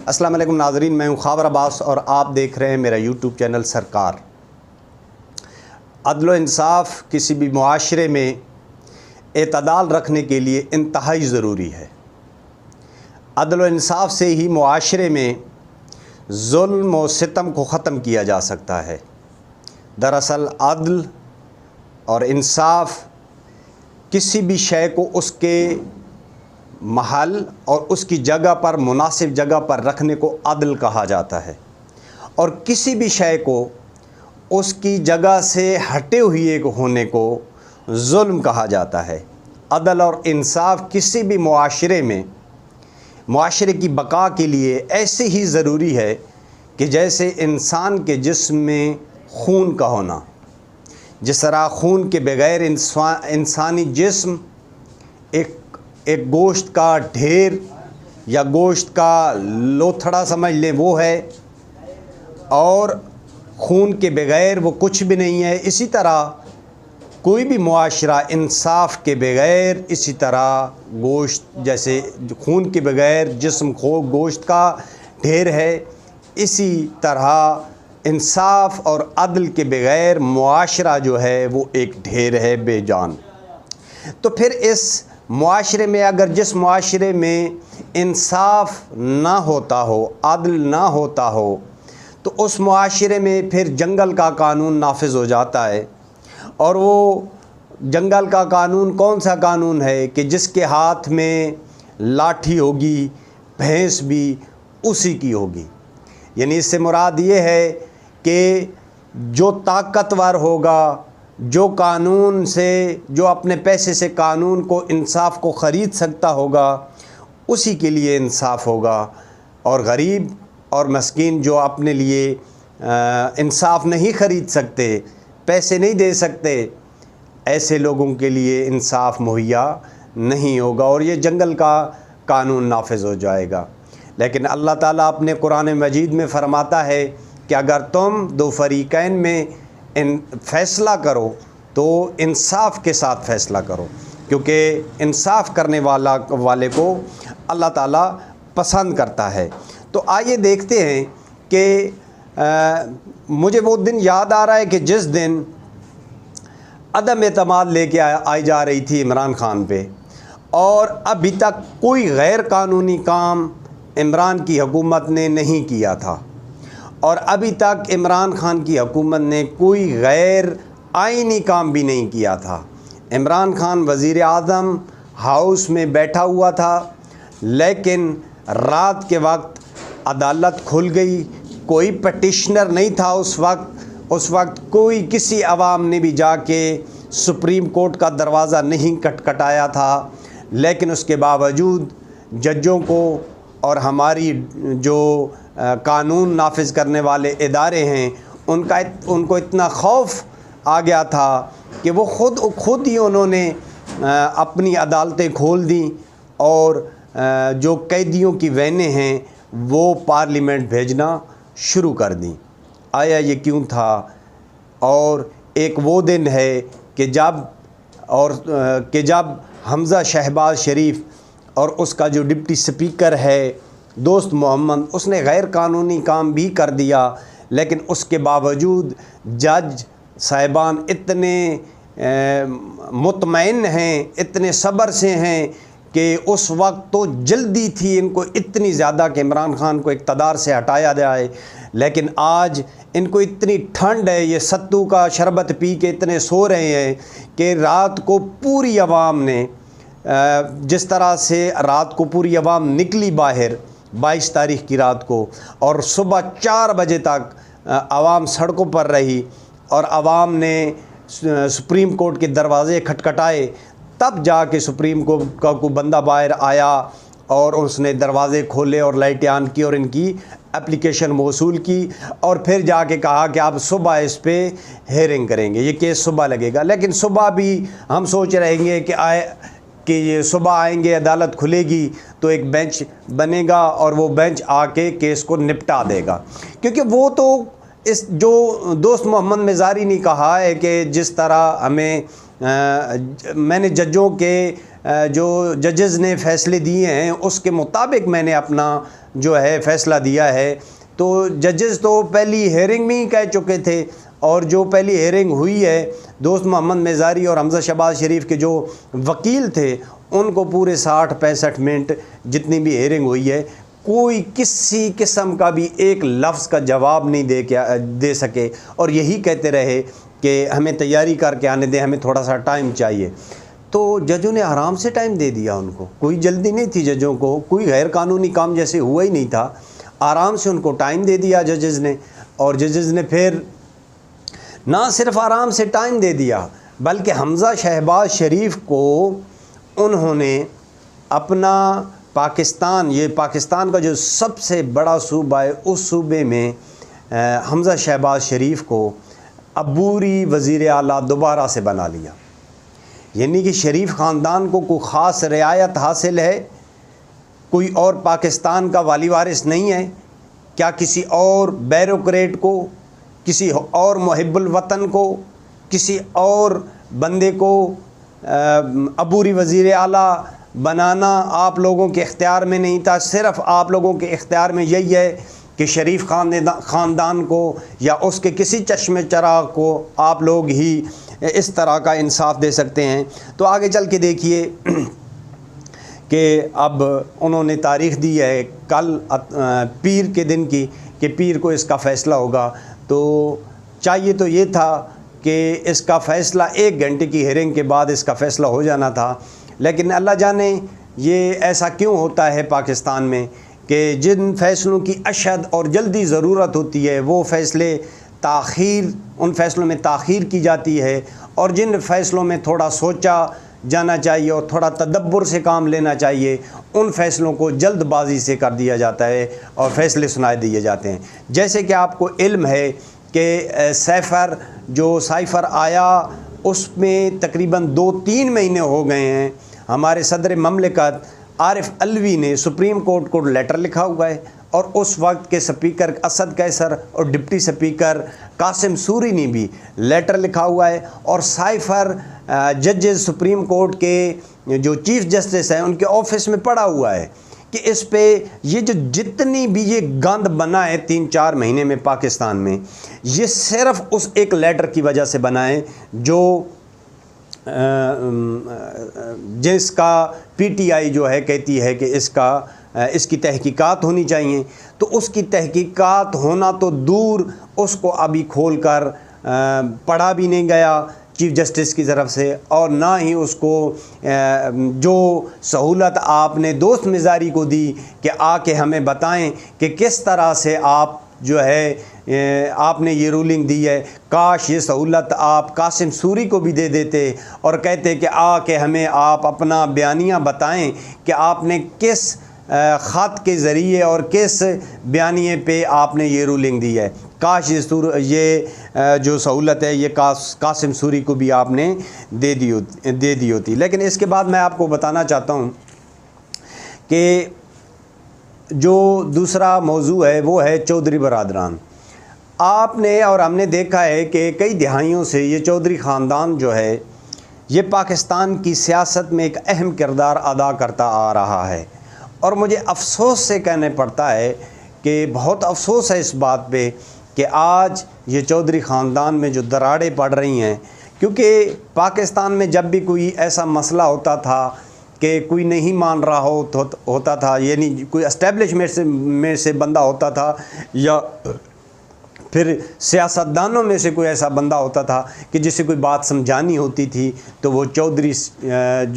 السلام علیکم ناظرین، میں ہوں خاور عباس اور آپ دیکھ رہے ہیں میرا یوٹیوب چینل سرکار۔ عدل و انصاف کسی بھی معاشرے میں اعتدال رکھنے کے لیے انتہائی ضروری ہے۔ عدل و انصاف سے ہی معاشرے میں ظلم و ستم کو ختم کیا جا سکتا ہے۔ دراصل عدل اور انصاف کسی بھی شے کو اس کے محل اور اس کی جگہ پر، مناسب جگہ پر رکھنے کو عدل کہا جاتا ہے، اور کسی بھی شے کو اس کی جگہ سے ہٹے ہوئے ہونے کو ظلم کہا جاتا ہے۔ عدل اور انصاف کسی بھی معاشرے کی بقا کے لیے ایسے ہی ضروری ہے کہ جیسے انسان کے جسم میں خون کا ہونا۔ جس طرح خون کے بغیر انسانی جسم ایک گوشت کا ڈھیر یا گوشت کا لوتھڑا سمجھ لیں وہ ہے، اور خون کے بغیر وہ کچھ بھی نہیں ہے، اسی طرح کوئی بھی معاشرہ انصاف کے بغیر اسی طرح گوشت، جیسے خون کے بغیر جسم گوشت کا ڈھیر ہے، اسی طرح انصاف اور عدل کے بغیر معاشرہ جو ہے وہ ایک ڈھیر ہے بے جان۔ تو پھر اس معاشرے میں جس معاشرے میں انصاف نہ ہوتا ہو، عدل نہ ہوتا ہو، تو اس معاشرے میں پھر جنگل کا قانون نافذ ہو جاتا ہے۔ اور وہ جنگل کا قانون کون سا قانون ہے کہ جس کے ہاتھ میں لاٹھی ہوگی، بھینس بھی اسی کی ہوگی۔ یعنی اس سے مراد یہ ہے کہ جو طاقتور ہوگا، جو اپنے پیسے سے قانون کو، انصاف کو خرید سکتا ہوگا، اسی کے لیے انصاف ہوگا، اور غریب اور مسکین جو اپنے لیے انصاف نہیں خرید سکتے، پیسے نہیں دے سکتے، ایسے لوگوں کے لیے انصاف مہیا نہیں ہوگا، اور یہ جنگل کا قانون نافذ ہو جائے گا۔ لیکن اللہ تعالیٰ اپنے قرآن مجید میں فرماتا ہے کہ اگر تم دو فریقین میں فیصلہ کرو تو انصاف کے ساتھ فیصلہ کرو، کیونکہ انصاف کرنے والے کو اللہ تعالیٰ پسند کرتا ہے۔ تو آئیے دیکھتے ہیں کہ مجھے وہ دن یاد آ رہا ہے کہ جس دن عدم اعتماد لے کے آئی جا رہی تھی عمران خان پہ، اور ابھی تک کوئی غیر قانونی کام عمران کی حکومت نے نہیں کیا تھا، اور ابھی تک عمران خان کی حکومت نے کوئی غیر آئینی کام بھی نہیں کیا تھا۔ عمران خان وزیر اعظم ہاؤس میں بیٹھا ہوا تھا، لیکن رات کے وقت عدالت کھل گئی، کوئی پٹیشنر نہیں تھا اس وقت کوئی کسی عوام نے بھی جا کے سپریم کورٹ کا دروازہ نہیں کھٹکھٹایا تھا، لیکن اس کے باوجود ججوں کو اور ہماری جو قانون نافذ کرنے والے ادارے ہیں ان کو اتنا خوف آ گیا تھا کہ وہ خود ہی انہوں نے اپنی عدالتیں کھول دیں، اور جو قیدیوں کی وینیں ہیں وہ پارلیمنٹ بھیجنا شروع کر دیں۔ آیا یہ کیوں تھا؟ اور ایک وہ دن ہے کہ جب حمزہ شہباز شریف اور اس کا جو ڈپٹی سپیکر ہے دوست محمد، اس نے غیر قانونی کام بھی کر دیا، لیکن اس کے باوجود جج صاحبان اتنے مطمئن ہیں، اتنے صبر سے ہیں کہ اس وقت تو جلدی تھی ان کو اتنی زیادہ کہ عمران خان کو اقتدار سے ہٹایا جائے، لیکن آج ان کو اتنی ٹھنڈ ہے، یہ ستو کا شربت پی کے اتنے سو رہے ہیں کہ رات کو پوری عوام نے، جس طرح سے رات کو پوری عوام نکلی باہر 22 تاریخ کی رات کو، اور صبح 4 بجے تک عوام سڑکوں پر رہی، اور عوام نے سپریم کورٹ کے دروازے کھٹکھٹائے، تب جا کے سپریم کورٹ کا کوئی بندہ باہر آیا اور اس نے دروازے کھولے اور لائٹیں آن کی اور ان کی اپلیکیشن موصول کی، اور پھر جا کے کہا کہ آپ صبح اس پہ ہیئرنگ کریں گے، یہ کیس صبح لگے گا۔ لیکن صبح بھی ہم سوچ رہیں گے کہ یہ صبح آئیں گے، عدالت کھلے گی تو ایک بینچ بنے گا اور وہ بینچ آ کے کیس کو نپٹا دے گا، کیونکہ وہ تو جو دوست محمد مزاری نے کہا ہے کہ جس طرح میں نے ججوں کے جو ججز نے فیصلے دیے ہیں اس کے مطابق میں نے اپنا جو ہے فیصلہ دیا ہے۔ تو ججز تو پہلی ہیئرنگ میں ہی کہہ چکے تھے، اور جو پہلی ہیئرنگ ہوئی ہے دوست محمد میزاری اور حمزہ شہباز شریف کے جو وکیل تھے ان کو پورے 60-65 منٹ جتنی بھی ہیئرنگ ہوئی ہے، کوئی کسی قسم کا بھی ایک لفظ کا جواب نہیں دے سکے، اور یہی کہتے رہے کہ ہمیں تیاری کر کے آنے دیں، ہمیں تھوڑا سا ٹائم چاہیے۔ تو ججوں نے آرام سے ٹائم دے دیا ان کو، کوئی جلدی نہیں تھی ججوں کو، کوئی غیر قانونی کام جیسے ہوا ہی نہیں تھا، آرام سے ان کو ٹائم دے دیا ججز نے۔ اور ججز نے پھر نہ صرف آرام سے ٹائم دے دیا بلکہ حمزہ شہباز شریف کو انہوں نے اپنا پاکستان، یہ پاکستان کا جو سب سے بڑا صوبہ ہے، اس صوبے میں حمزہ شہباز شریف کو عبوری وزیر اعلیٰ دوبارہ سے بنا لیا۔ یعنی کہ شریف خاندان کو کوئی خاص رعایت حاصل ہے، کوئی اور پاکستان کا والی وارث نہیں ہے کیا؟ کسی اور بیوروکریٹ کو، کسی اور محب الوطن کو، کسی اور بندے کو عبوری وزیر اعلیٰ بنانا آپ لوگوں کے اختیار میں نہیں تھا؟ صرف آپ لوگوں کے اختیار میں یہی ہے کہ شریف خاندان کو یا اس کے کسی چشم چراغ کو آپ لوگ ہی اس طرح کا انصاف دے سکتے ہیں۔ تو آگے چل کے دیکھیے کہ اب انہوں نے تاریخ دی ہے کل پیر کے دن کی، کہ پیر کو اس کا فیصلہ ہوگا۔ تو چاہیے تو یہ تھا کہ اس کا فیصلہ 1 گھنٹے کی ہیئرنگ کے بعد اس کا فیصلہ ہو جانا تھا، لیکن اللہ جانے یہ ایسا کیوں ہوتا ہے پاکستان میں کہ جن فیصلوں کی اشد اور جلدی ضرورت ہوتی ہے وہ فیصلے ان فیصلوں میں تاخیر کی جاتی ہے، اور جن فیصلوں میں تھوڑا سوچا جانا چاہیے اور تھوڑا تدبر سے کام لینا چاہیے ان فیصلوں کو جلد بازی سے کر دیا جاتا ہے اور فیصلے سنائے دیے جاتے ہیں۔ جیسے کہ آپ کو علم ہے کہ سائفر آیا اس میں تقریباً 2-3 مہینے ہو گئے ہیں، ہمارے صدر مملکت عارف علوی نے سپریم کورٹ کو لیٹر لکھا ہوا ہے، اور اس وقت کے سپیکر اسد قیصر اور ڈپٹی سپیکر قاسم سوری نے بھی لیٹر لکھا ہوا ہے، اور سائفر ججز سپریم کورٹ کے جو چیف جسٹس ہیں ان کے آفس میں پڑا ہوا ہے کہ اس پہ یہ جو جتنی بھی یہ گند بنا ہے 3-4 مہینے میں پاکستان میں، یہ صرف اس ایک لیٹر کی وجہ سے بنا ہے جو جس کا پی ٹی آئی جو ہے کہتی ہے کہ اس کی تحقیقات ہونی چاہیے۔ تو اس کی تحقیقات ہونا تو دور، اس کو ابھی کھول کر پڑھا بھی نہیں گیا چیف جسٹس کی طرف سے، اور نہ ہی اس کو جو سہولت آپ نے دوست مزاری کو دی کہ آ کے ہمیں بتائیں کہ کس طرح سے آپ جو ہے آپ نے یہ رولنگ دی ہے، کاش یہ سہولت آپ قاسم سوری کو بھی دے دیتے اور کہتے کہ آ کے ہمیں آپ اپنا بیانیہ بتائیں کہ آپ نے کس خط کے ذریعے اور کس بیانیے پہ آپ نے یہ رولنگ دی ہے۔ کاش یہ جو سہولت ہے یہ قاسم سوری کو بھی آپ نے دے دی ہوتی۔ لیکن اس کے بعد میں آپ کو بتانا چاہتا ہوں کہ جو دوسرا موضوع ہے وہ ہے چودھری برادران۔ آپ نے اور ہم نے دیکھا ہے کہ کئی دہائیوں سے یہ چودھری خاندان جو ہے یہ پاکستان کی سیاست میں ایک اہم کردار ادا کرتا آ رہا ہے، اور مجھے افسوس سے کہنا پڑتا ہے کہ بہت افسوس ہے اس بات پہ کہ آج یہ چودھری خاندان میں جو دراڑیں پڑ رہی ہیں، کیونکہ پاکستان میں جب بھی کوئی ایسا مسئلہ ہوتا تھا کہ کوئی نہیں مان رہا ہوتا تھا، یعنی کوئی اسٹیبلشمنٹ میں سے بندہ ہوتا تھا یا پھر سیاستدانوں میں سے کوئی ایسا بندہ ہوتا تھا کہ جسے کوئی بات سمجھانی ہوتی تھی تو وہ چودھری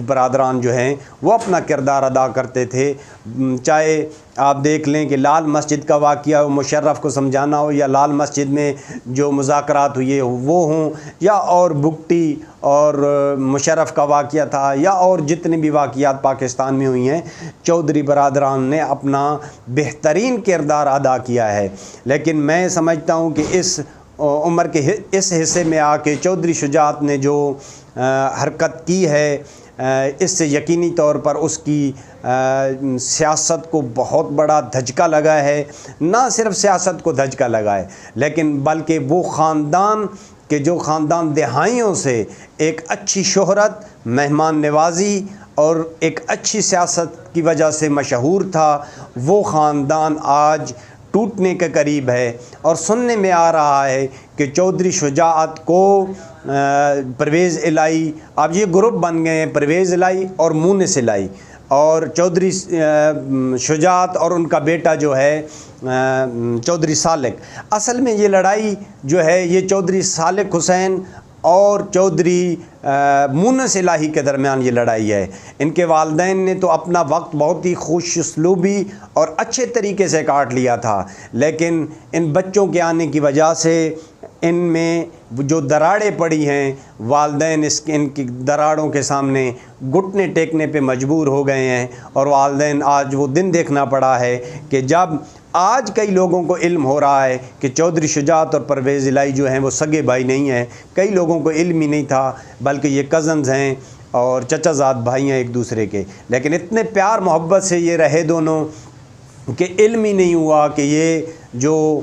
برادران جو ہیں وہ اپنا کردار ادا کرتے تھے۔ چاہے آپ دیکھ لیں کہ لال مسجد کا واقعہ مشرف کو سمجھانا ہو، یا لال مسجد میں جو مذاکرات ہوئے وہ ہوں، یا اور بگٹی اور مشرف کا واقعہ تھا، یا اور جتنے بھی واقعات پاکستان میں ہوئی ہیں، چودھری برادران نے اپنا بہترین کردار ادا کیا ہے۔ لیکن میں سمجھتا ہوں کہ اس عمر کے اس حصے میں آ کے چودھری شجاعت نے جو حرکت کی ہے، اس سے یقینی طور پر اس کی سیاست کو بہت بڑا دھچکا لگا ہے۔ نہ صرف سیاست کو دھچکا لگا ہے لیکن بلکہ وہ خاندان کہ جو خاندان دہائیوں سے ایک اچھی شہرت، مہمان نوازی اور ایک اچھی سیاست کی وجہ سے مشہور تھا، وہ خاندان آج ٹوٹنے کے قریب ہے۔ اور سننے میں آ رہا ہے کہ چودھری شجاعت کو پرویز الہی، اب یہ گروپ بن گئے ہیں، پرویز الہی اور مونس الہی، اور چودھری شجاعت اور ان کا بیٹا جو ہے چودھری سالک۔ اصل میں یہ لڑائی جو ہے یہ چودھری سالک حسین اور چودھری مونس الہی کے درمیان یہ لڑائی ہے۔ ان کے والدین نے تو اپنا وقت بہت ہی خوش اسلوبی اور اچھے طریقے سے کاٹ لیا تھا، لیکن ان بچوں کے آنے کی وجہ سے ان میں جو دراڑیں پڑی ہیں، والدین ان کی دراڑوں کے سامنے گھٹنے ٹیکنے پہ مجبور ہو گئے ہیں، اور والدین آج وہ دن دیکھنا پڑا ہے کہ جب آج کئی لوگوں کو علم ہو رہا ہے کہ چودھری شجاعت اور پرویز الہی جو ہیں وہ سگے بھائی نہیں ہیں، کئی لوگوں کو علم ہی نہیں تھا بلکہ یہ کزنز ہیں اور چچا زاد بھائی ہیں ایک دوسرے کے، لیکن اتنے پیار محبت سے یہ رہے دونوں کہ علم ہی نہیں ہوا کہ یہ جو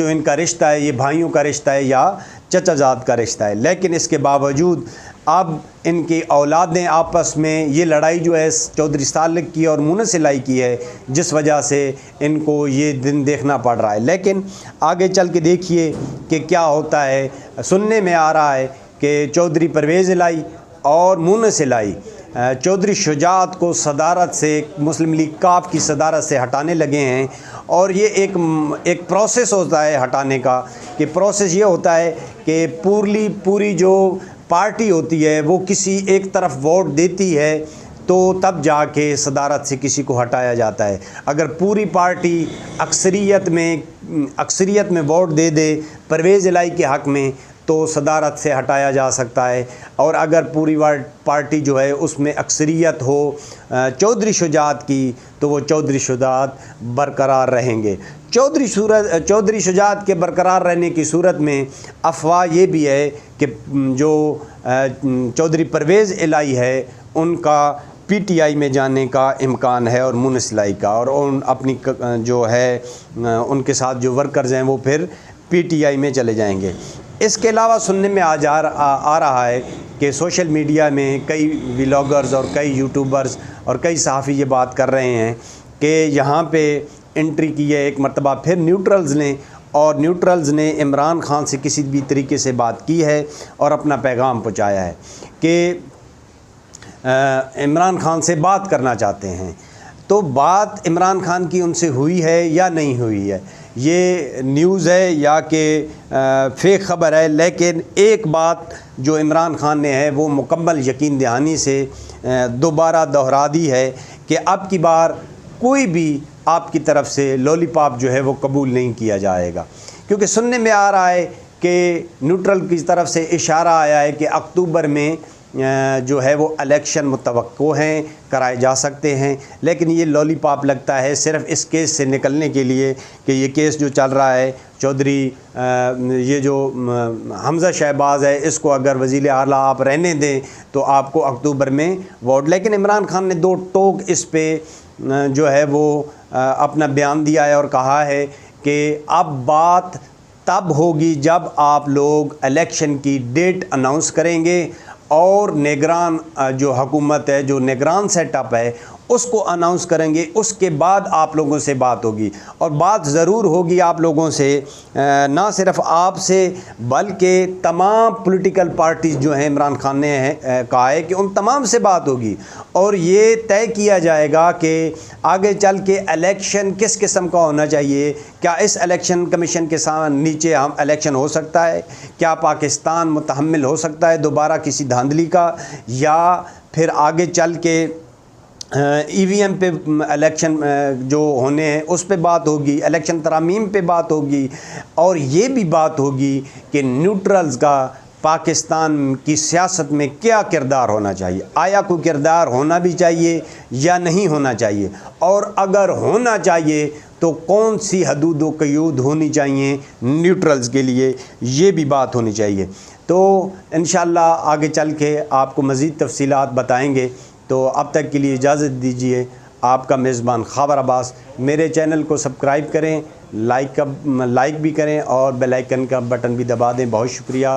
ان کا رشتہ ہے یہ بھائیوں کا رشتہ ہے یا چچا زاد کا رشتہ ہے۔ لیکن اس کے باوجود اب ان کی اولادیں آپس میں یہ لڑائی جو ہے چودھری سالک کی اور مونس الہی کی ہے، جس وجہ سے ان کو یہ دن دیکھنا پڑ رہا ہے۔ لیکن آگے چل کے دیکھیے کہ کیا ہوتا ہے۔ سننے میں آ رہا ہے کہ چودھری پرویز الہی اور مونس الہی چودھری شجاعت کو صدارت سے، مسلم لیگ کاف کی صدارت سے ہٹانے لگے ہیں، اور یہ ایک پروسیس ہوتا ہے ہٹانے کا، کہ پروسیس یہ ہوتا ہے کہ پوری جو پارٹی ہوتی ہے وہ کسی ایک طرف ووٹ دیتی ہے تو تب جا کے صدارت سے کسی کو ہٹایا جاتا ہے۔ اگر پوری پارٹی اکثریت میں ووٹ دے دے پرویز الہی کے حق میں تو صدارت سے ہٹایا جا سکتا ہے، اور اگر پوری پارٹی جو ہے اس میں اکثریت ہو چودھری شجاعت کی تو وہ چودھری شجاعت برقرار رہیں گے۔ چودھری شجاعت کے برقرار رہنے کی صورت میں افواہ یہ بھی ہے کہ جو چودھری پرویز الہی ہے ان کا پی ٹی آئی میں جانے کا امکان ہے، اور مونس الہی کا، اور اپنی جو ہے ان کے ساتھ جو ورکرز ہیں وہ پھر پی ٹی آئی میں چلے جائیں گے۔ اس کے علاوہ سننے میں آ رہا ہے کہ سوشل میڈیا میں کئی ولاگرز اور کئی یوٹیوبرز اور کئی صحافی یہ بات کر رہے ہیں کہ یہاں پہ انٹری کی ہے ایک مرتبہ پھر نیوٹرلز نے، اور نیوٹرلز نے عمران خان سے کسی بھی طریقے سے بات کی ہے اور اپنا پیغام پہنچایا ہے کہ عمران خان سے بات کرنا چاہتے ہیں۔ تو بات عمران خان کی ان سے ہوئی ہے یا نہیں ہوئی ہے، یہ نیوز ہے یا کہ فیک خبر ہے، لیکن ایک بات جو عمران خان نے ہے وہ مکمل یقین دہانی سے دوبارہ دہرا دی ہے کہ اب کی بار کوئی بھی آپ کی طرف سے لولی پاپ جو ہے وہ قبول نہیں کیا جائے گا، کیونکہ سننے میں آ رہا ہے کہ نیوٹرل کی طرف سے اشارہ آیا ہے کہ اکتوبر میں جو ہے وہ الیکشن متوقع ہیں، کرائے جا سکتے ہیں، لیکن یہ لولی پاپ لگتا ہے صرف اس کیس سے نکلنے کے لیے کہ یہ کیس جو چل رہا ہے چودھری یہ جو حمزہ شہباز ہے اس کو اگر وزیر اعلیٰ آپ رہنے دیں تو آپ کو اکتوبر میں ووٹ۔ لیکن عمران خان نے دو ٹوک اس پہ جو ہے وہ اپنا بیان دیا ہے اور کہا ہے کہ اب بات تب ہوگی جب آپ لوگ الیکشن کی ڈیٹ اناؤنس کریں گے اور نگران جو حکومت ہے، جو نگران سیٹ اپ ہے اس کو اناؤنس کریں گے، اس کے بعد آپ لوگوں سے بات ہوگی، اور بات ضرور ہوگی آپ لوگوں سے، نہ صرف آپ سے بلکہ تمام پولیٹیکل پارٹیز جو ہیں عمران خان نے کہا ہے کہ ان تمام سے بات ہوگی، اور یہ طے کیا جائے گا کہ آگے چل کے الیکشن کس قسم کا ہونا چاہیے۔ کیا اس الیکشن کمیشن کے نیچے ہم الیکشن ہو سکتا ہے؟ کیا پاکستان متحمل ہو سکتا ہے دوبارہ کسی دھاندلی کا؟ یا پھر آگے چل کے ای وی ایم پہ الیکشن جو ہونے ہیں اس پہ بات ہوگی، الیکشن ترامیم پہ بات ہوگی، اور یہ بھی بات ہوگی کہ نیوٹرلز کا پاکستان کی سیاست میں کیا کردار ہونا چاہیے، آیا کوئی کردار ہونا بھی چاہیے یا نہیں ہونا چاہیے، اور اگر ہونا چاہیے تو کون سی حدود و قیود ہونی چاہیے نیوٹرلز کے لیے، یہ بھی بات ہونی چاہیے۔ تو انشاءاللہ آگے چل کے آپ کو مزید تفصیلات بتائیں گے۔ تو اب تک کے لیے اجازت دیجیے، آپ کا میزبان خاور عباس۔ میرے چینل کو سبسکرائب کریں، لائک بھی کریں اور بیل آئیکن کا بٹن بھی دبا دیں۔ بہت شکریہ۔